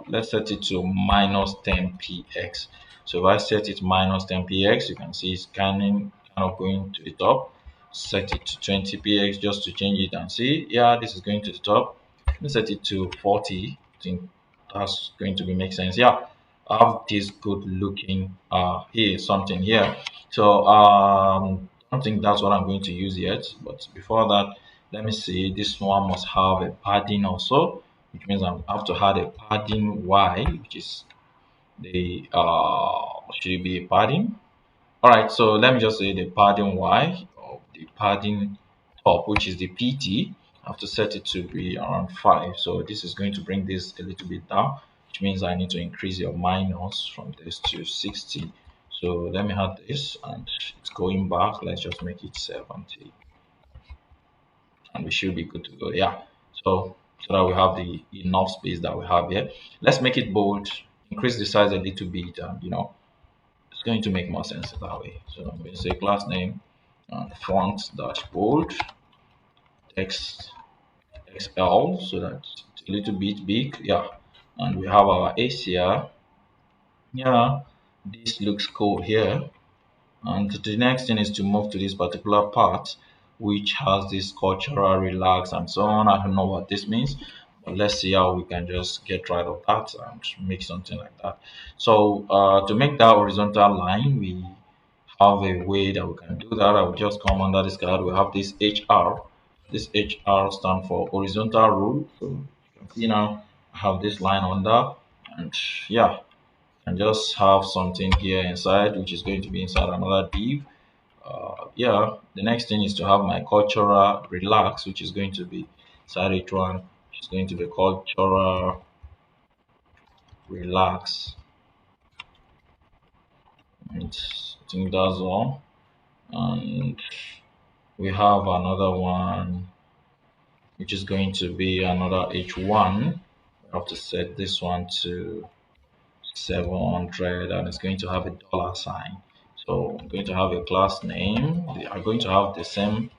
let's set it to minus 10 px. So if I set it minus 10 px, you can see it's kind of going to the top. Set it to 20 px just to change it and see, yeah, this is going to the top. Let me set it to 40. I think that's going to be make sense. Yeah, I have this good looking here something here. So I don't think that's what I'm going to use yet, but before that, let me see, this one must have a padding also. which means I have to add a padding y, which is the should be a padding. All right, so let me just say the padding y of the padding top, which is the PT. I have to set it to be around 5. So this is going to bring this a little bit down, which means I need to increase your minus from this to 60. So let me add this, and it's going back. Let's just make it 70, and we should be good to go. Yeah. So that we have the enough space that we have here. Let's make it bold, increase the size a little bit, and it's going to make more sense that way. So I'm going to say class name and font dash bold text XL, so that it's a little bit big. Yeah. And we have our ace here. Yeah. This looks cool here. And the next thing is to move to this particular part, which has this cultural relax and so on. I don't know what this means, but let's see how we can just get rid of that and make something like that. So to make that horizontal line, we have a way that we can do that. I will just come under this card. We have this HR. This HR stand for horizontal rule. So you can see now I have this line under, and yeah, and just have something here inside, which is going to be inside another div. Yeah, the next thing is to have my cultural relax, which is going to be inside each one, which is going to be cultural relax. And I think that's all. And we have another one, which is going to be another H1. I have to set this one to 700, and it's going to have a dollar sign. So I'm going to have a class name. They are going to have the same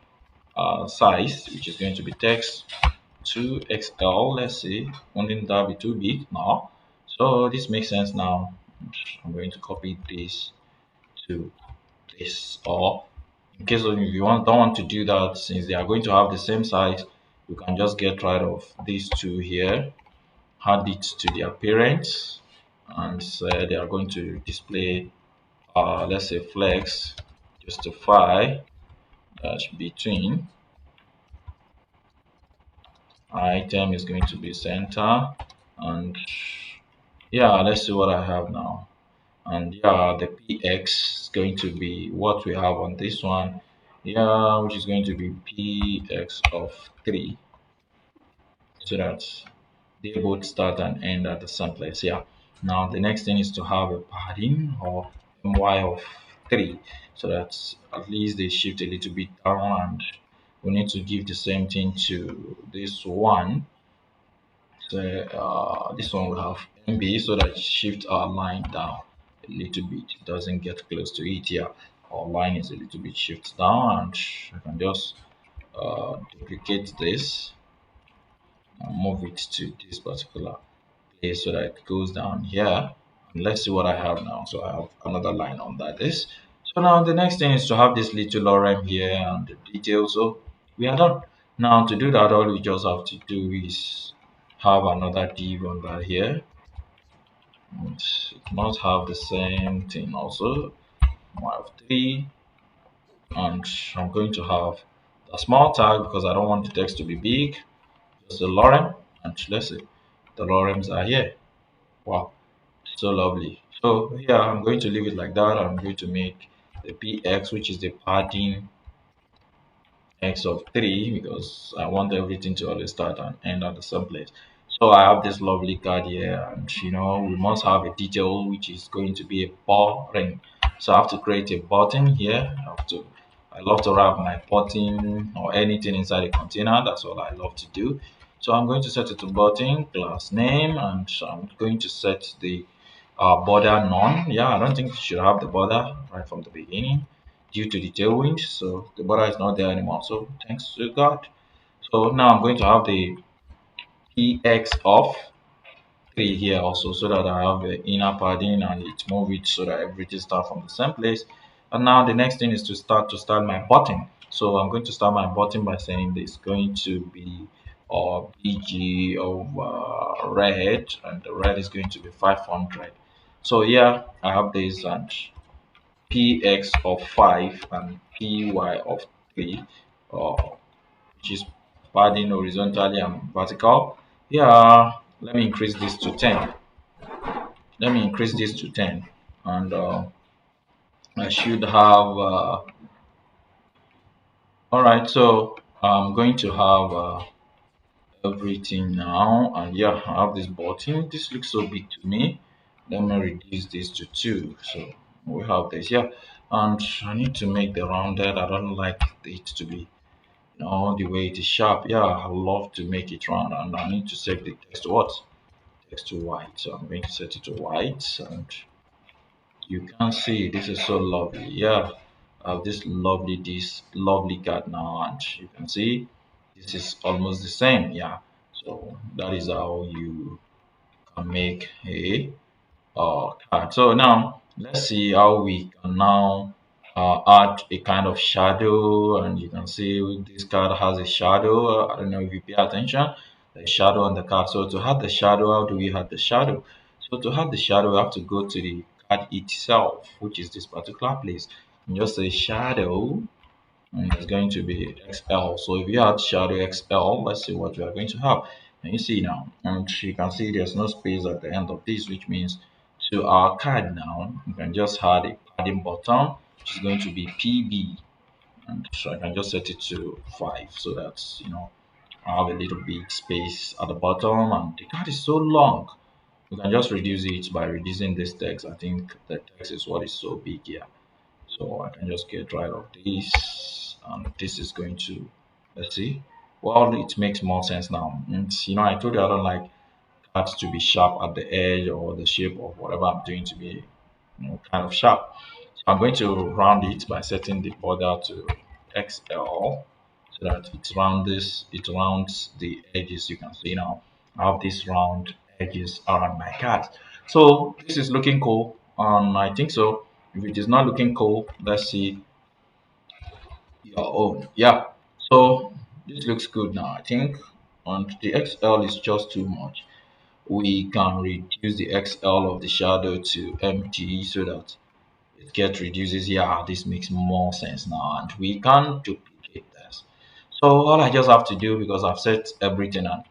size, which is going to be text 2XL. Let's see, wouldn't that be too big? No. So this makes sense now. I'm going to copy this to this, or in case of if you don't want to do that, since they are going to have the same size, you can just get rid of these two here, add it to their parents, and say they are going to display let's say flex justify dash between item is going to be center, and yeah, let's see what I have now. And yeah, the px is going to be what we have on this one, yeah, which is going to be px of 3, so that they both start and end at the same place. Yeah. Now the next thing is to have a padding or my of 3, so that at least they shift a little bit down, and we need to give the same thing to this one. So this one will have MB, so that shift our line down a little bit. It doesn't get close to it here. Our line is a little bit shift down, and I can just duplicate this and move it to this particular place so that it goes down here. And let's see what I have now. So I have another line on that is. So now the next thing is to have this little lorem here and the details. So we are done. Now to do that, all we just have to do is have another div on that here. And it must have the same thing also. I have 3, and I'm going to have a small tag because I don't want the text to be big. Just the lorem, and let's see, the lorems are here. Wow, so lovely. So yeah, I'm going to leave it like that. I'm going to make the px, which is the padding x of 3, because I want everything to always start and end at the same place. So I have this lovely card here, and we must have a detail which is going to be a button. So I have to create a button here. I love to wrap my button or anything inside a container. That's all I love to do. So I'm going to set it to button class name, and I'm going to set the border none. Yeah, I don't think you should have the border right from the beginning due to the tailwind. So the border is not there anymore. So thanks to God. So now I'm going to have the px of 3 here also, so that I have the inner padding and it move it so that everything starts from the same place. And now the next thing is to start my button. So I'm going to start my button by saying this going to be bg of red, and the red is going to be 500. So yeah, I have this, and px of 5 and py of 3, uh, which is padding horizontally and vertical. Yeah, let me increase this to 10. Let me increase this to 10. And I should have, all right, so I'm going to have everything now. And yeah, I have this button. This looks so big to me. Let me reduce this to 2. So we have this, yeah. And I need to make the rounded. I don't like it to be, the way it is sharp. Yeah, I love to make it round. And I need to set the text to what? Text to white. So I'm going to set it to white. And you can see this is so lovely. Yeah, I have this lovely card now, and you can see this is almost the same. Yeah, so that is how you can make a card. So now let's see how we can now add a kind of shadow, and you can see this card has a shadow. I don't know if you pay attention, the shadow on the card. So to add the shadow, how do we add the shadow? So to add the shadow, we have to go to the card itself, which is this particular place, and just say shadow, and it's going to be XL. So if you add shadow XL, let's see what we are going to have. And you see now, and you can see there's no space at the end of this, which means to our card now, you can just add a padding button, which is going to be PB. And so I can just set it to 5 so that, I have a little bit space at the bottom, and the card is so long. You can just reduce it by reducing this text. I think the text is what is so big here. So I can just get rid of this, and this is going to, let's see. Well, it makes more sense now. And I told you I don't like cards to be sharp at the edge or the shape of whatever I'm doing to be, kind of sharp. So I'm going to round it by setting the border to XL so that it rounds the edges. You can see now I have these round edges around my card. So this is looking cool. I think so. If it is not looking cool, let's see your own. Yeah. So this looks good now, I think. And the XL is just too much. We can reduce the XL of the shadow to empty so that it gets reduces. Yeah, this makes more sense now, and we can duplicate this. So all I just have to do, because I've set everything, and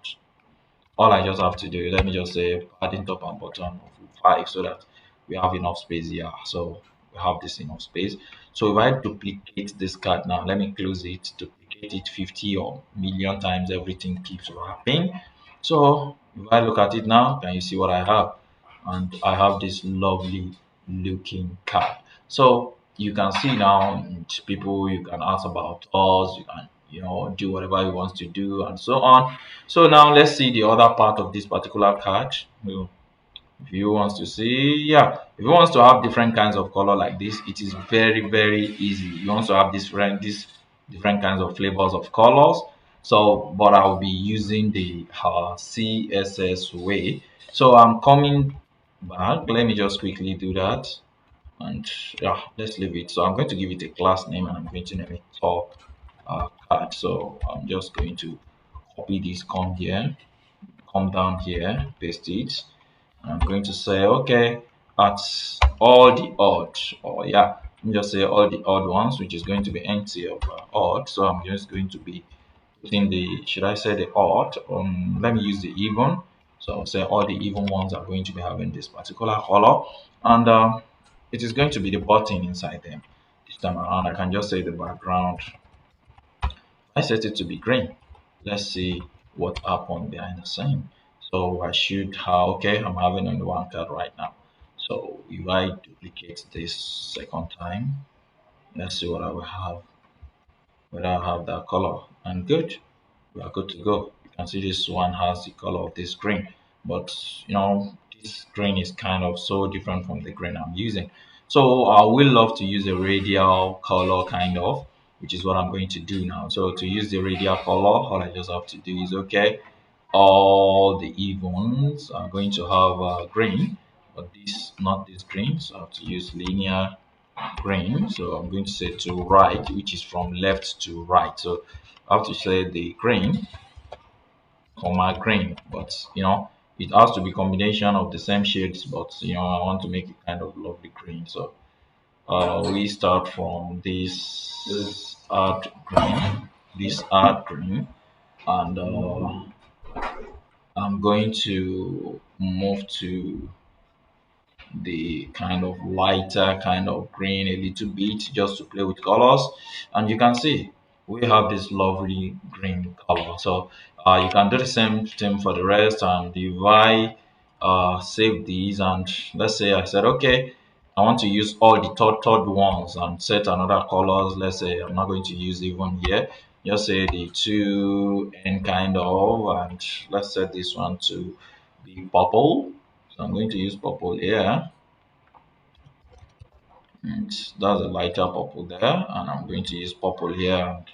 all I just have to do, let me just say padding top and bottom of 5 so that we have enough space here. So we have this enough space. So if I duplicate this card now, let me close it, duplicate it 50 or million times, everything keeps wrapping. So if I look at it now, can you see what I have? And I have this lovely looking card. So you can see now, people, you can ask about us, you can, do whatever you want to do, and so on. So now let's see the other part of this particular card. If you wants to see, yeah, if you wants to have different kinds of color like this, it is very, very easy. You also have different kinds of flavors of colors. So but I'll be using the CSS way. So I'm coming back. Let me just quickly do that. And yeah, let's leave it. So I'm going to give it a class name, and I'm going to name it top card. So I'm just going to copy this, come down here, paste it. I'm going to say, okay, at all the odd, or yeah, let me just say all the odd ones, which is going to be empty of odd. So I'm just going to be putting the, should I say the odd? Let me use the even. So I'll say all the even ones are going to be having this particular color, and it is going to be the button inside them. This time around, I can just say the background, I set it to be green. Let's see what happened behind the scene. So I should have, okay, I'm having only one card right now. So if I duplicate this second time, let's see what I will have, whether I have that color. And good, we are good to go. You can see this one has the color of this green, but this green is kind of so different from the green I'm using. So I will love to use a radial color kind of, which is what I'm going to do now. So to use the radial color, all I just have to do is, okay, all the evens are going to have green, but this, not this green, so I have to use linear green. So I'm going to say to right, which is from left to right. So I have to say the green, comma green, but it has to be combination of the same shades, but I want to make it kind of lovely green. So we start from this add green, and I'm going to move to the kind of lighter kind of green a little bit just to play with colors, and you can see we have this lovely green color. So you can do the same thing for the rest. And if I save these, and let's say I said okay, I want to use all the third ones and set another colors. Let's say I'm not going to use even here, just say the two and kind of, and let's set this one to be purple. So I'm going to use purple here, and that's a lighter purple there. And I'm going to use purple here and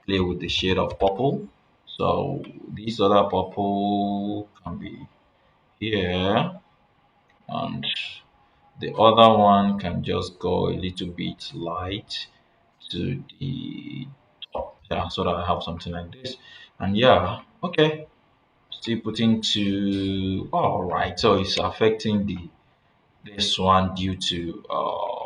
play with the shade of purple. So this other purple can be here, and the other one can just go a little bit light to the top. Yeah, so that I have something like this. And yeah, okay. Still putting to all right. So it's affecting this one due to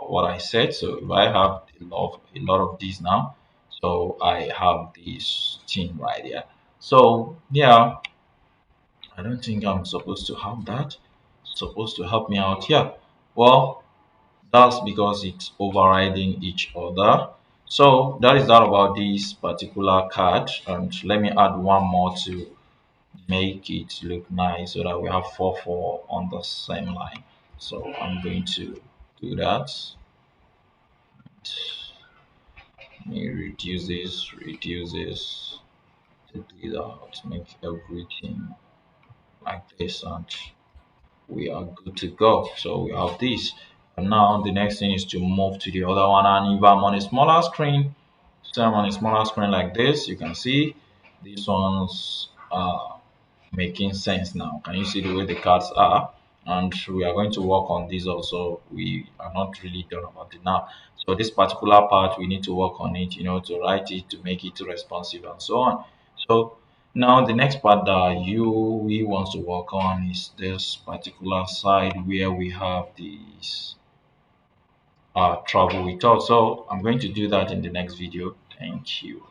what I said. So if I have a lot of these now, so I have this thing right here. So yeah, I don't think I'm supposed to have that. It's supposed to help me out here. Well, that's because it's overriding each other. So that is that about this particular card. And let me add one more to make it look nice so that we have 4 on the same line. So I'm going to do that. Let me reduce this, take it out, make everything like this, and we are good to go. So we have this. And now the next thing is to move to the other one. And if I'm on a smaller screen, so I'm on a smaller screen like this, you can see these ones making sense now. Can you see the way the cards are? And we are going to work on this also. We are not really done about it now. So this particular part, we need to work on it, to write it, to make it responsive and so on. So now the next part that we want to work on is this particular side where we have these travel with us. So I'm going to do that in the next video. Thank you.